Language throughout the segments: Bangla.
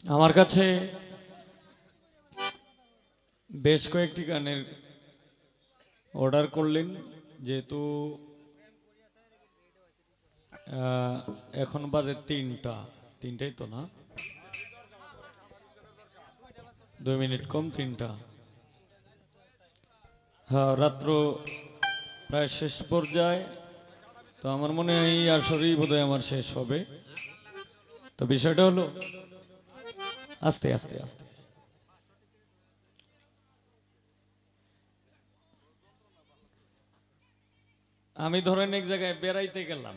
আমার কাছে বেশ কয়েকটি গানের অর্ডার করলেন, যেহেতু এখন বাজে তিনটাই তো না, 2 মিনিট কম 3টা। হ্যাঁ, রাত্র প্রায় শেষ পর্যায়ে, তো আমার মনে হয় এই আসরেই বোধহয় আমার শেষ হবে। তো বিষয়টা হলো আস্তে আস্তে আস্তে আমি ধরেন এক জায়গায় বেড়াইতে গেলাম,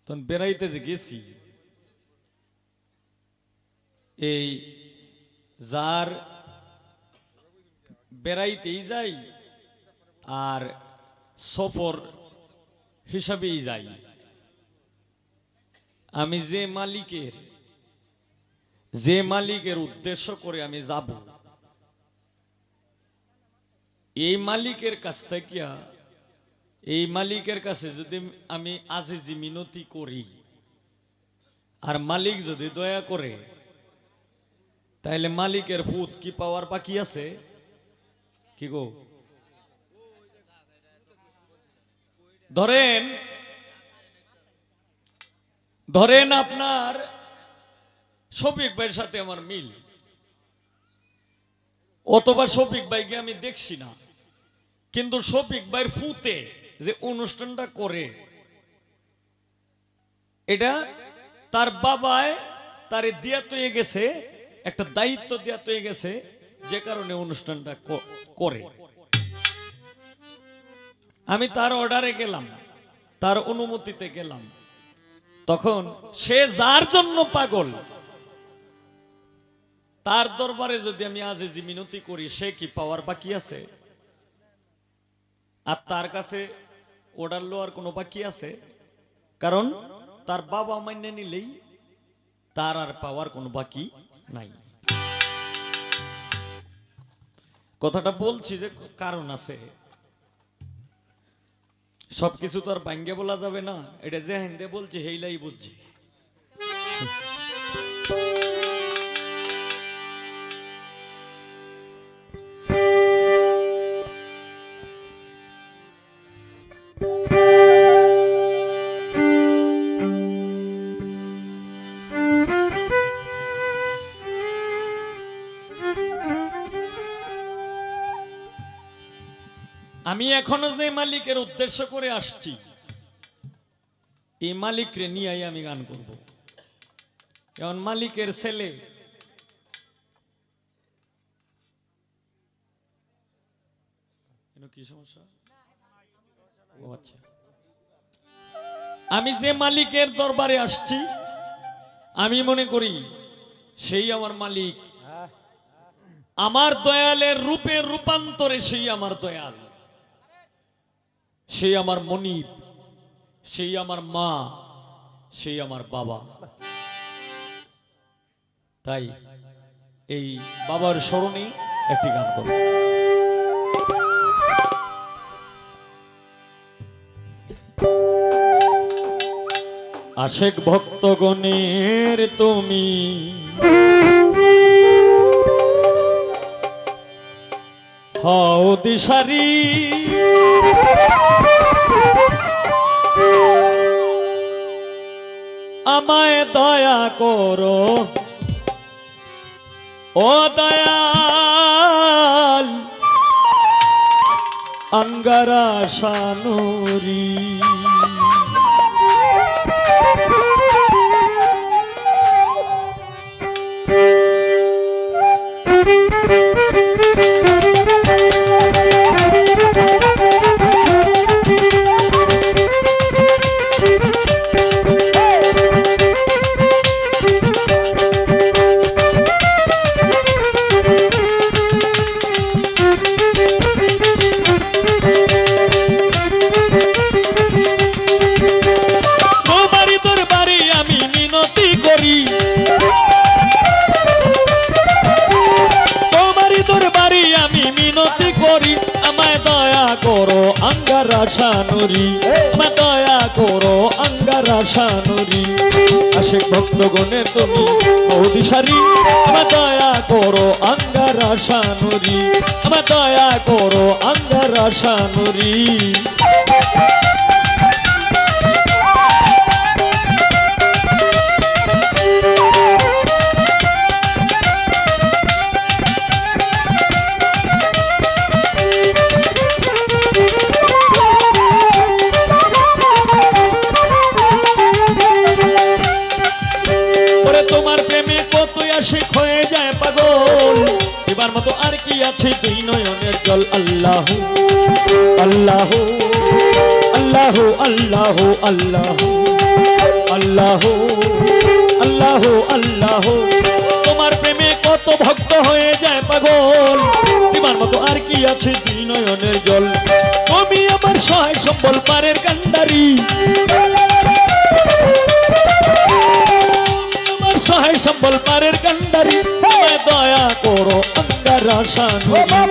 তখন বেড়াইতে যে গেছি, এই যার বেড়াইতেই যাই আর সফর হিসাবেই যাই, আমি যে মালিকের উদ্দেশ্য করে আমি যাব, এই মালিকের কাছ থেকে এই মালিকের কাছে যদি আমি আজিজি মিনতি করি আর মালিক যদি দয়া করে, তাহলে মালিকের ফুত কি পাওয়ার বাকি আছে? কি গো, ধরেন আপনার শফিক ভাইয়ের সাথে আমার মিল, অথবা শফিক ভাইকে আমি দেখছি না, কিন্তু শফিক ভাইয়ের ফুতে যে অনুষ্ঠানটা করে, এটা তার বাবায় তারে দিয়া তৈয়ে গেছে, একটা দায়িত্ব দিয়া তৈয়ে গেছে, যে কারণে অনুষ্ঠানটা করে। আমি তার অর্ডারে গেলাম, তার অনুমতিতে গেলাম, তখন সে যার জন্য পাগল, তার দরবারে যদি আমি আজিজি মিনতি করি, সে কি পাওয়ার বাকি আছে? আর তার কাছে অর্ডার লওয়ার কোনো বাকি আছে? কারণ তার বাবা মান্য নিলেই তার আর পাওয়ার কোনো বাকি নাই। কথাটা বলছি যে কারণ আছে, সবকিছু তো আর ভাঙ্গে বলা যাবে না, এটা যে হিন্দে বলছে হেইলাই বুঝছি। আমি এখনো যে মালিকের উদ্দেশ্য করে আসছি, এই মালিকরে নিয়ে আমি গান করব। যেমন মালিকের ছেলে, কি সমস্যা? ও আচ্ছা, আমি যে মালিকের দরবারে আসছি, আমি মনে করি সেই আমার মালিক, আমার দয়ালের রূপের রূপান্তরে সেই আমার দয়াল, সেই আমার মনিব, সেই আমার মা, সেই আমার বাবা। তাই এই বাবার স্মরণে একটি গান করব। আশেক ভক্তগণের তুমি হও দিশারি, আমায় দয়া করো ও দয়াল, আঙ্গারা শানুরি। আশা নুরি, দয়া করো আঙ্গার আশা নুরি। আশিক ভক্তগণের তুমি দিশারি আমার দয়া করো আঙ্গার আশানুরি আমার দয়া করো আঙ্গার আশানুরি তোমার প্রেমে কতই আশিক হয়ে যায় পাগল এবার মতো আর কি আছে দুই নয়নের জল আল্লাহ আল্লাহ আল্লাহ আল্লাহ আল্লাহ আল্লাহ আল্লাহ আল্লাহ তোমার প্রেমে কত ভক্ত হয়ে যায় পাগল এবার মতো আর কি আছে দুই নয়নের জল তুমি আমার সহায় সম্বল পারের কান্ডারি সহায় সম্বল পারের কান্ডারি আমায় দয়া করো আঙ্গার আশানুরি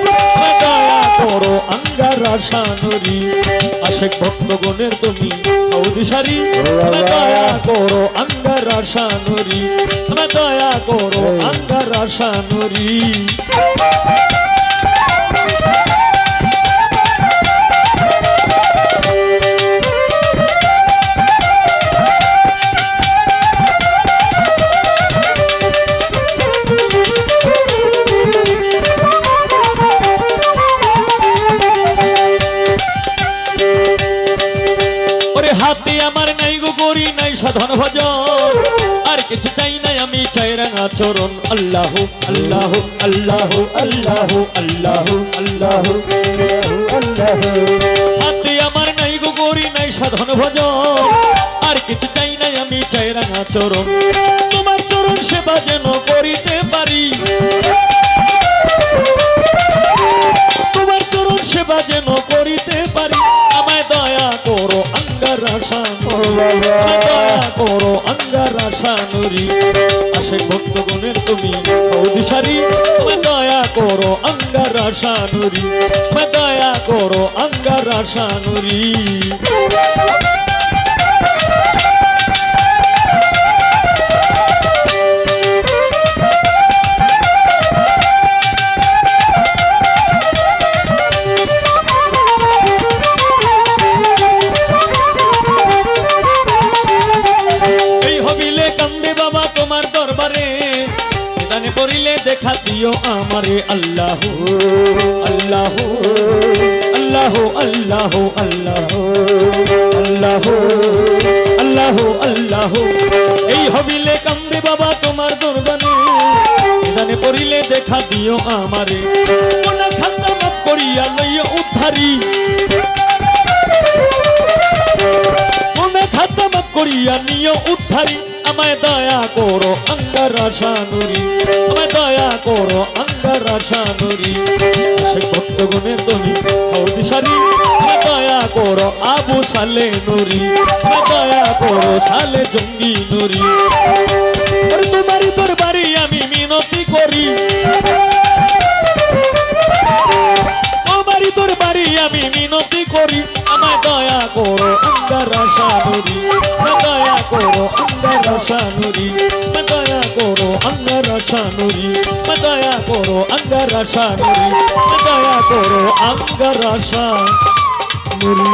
দয়া করো আঙ্গার আশানুরি আশিক ভক্তগণের তুমি দিশারি দয়া করো আঙ্গার আশানুরি দয়া করো আঙ্গার আশানুরি হাতে আমার নাই গো করি নাই সাধন ভজন আর কিছু চাই নাই আমি চাই রাঙা চরণ আল্লাহ আল্লাহ আল্লাহ আল্লাহ আল্লাহ আল্লাহ হাতে আমার নাই গো করি নাই সাধন ভজন আর কিছু চাই নাই আমি চাই রাঙা চরণ তোমার চরণ সেবা যেন করিতে পারি তোমার চরণ সেবা যেন করিতে পারি আমায় দয়া করো আঙ্গার আশানুরি দয়া করো আঙ্গার আশানুরি আশিক ভক্তগণের তুমি দিশারি দয়া করো আঙ্গার আশানুরি দয়া করো আঙ্গার আশানুরি দেখা দিও আমারে আল্লাহ আল্লাহ আল্লাহ আল্লাহ আল্লাহ আল্লাহ আল্লাহ আল্লাহ এই হবিলে কান্দে বাবা তোমার দরবারে নিদানে পড়িলে দেখা দিও আমারে কোনা খাতা মাপ করিয়া লইয়া উদ্ধারি কোনা খাতা মাপ করিয়া নিও উদ্ধারি আমায় দয়া করো আঙ্গার আশানুরি আমায় দয়া করো আঙ্গার আশানুরি আশিক ভক্তগণের তুমি দিশারি আমায় দয়া করো আবু সালে নুরি আমায় দয়া করো সালে জঙ্গি নুরি তোমারই দরবারে আমি মিনতি করি তোমারই দরবারে আমি মিনতি করি আমায় দয়া করো আঙ্গার আশানুরি দয়া করো আঙ্গার আশানুরি দয়া করো আঙ্গার আশানুরি দয়া করো আঙ্গার আশানুরি দয়া করো আঙ্গার আশানুরি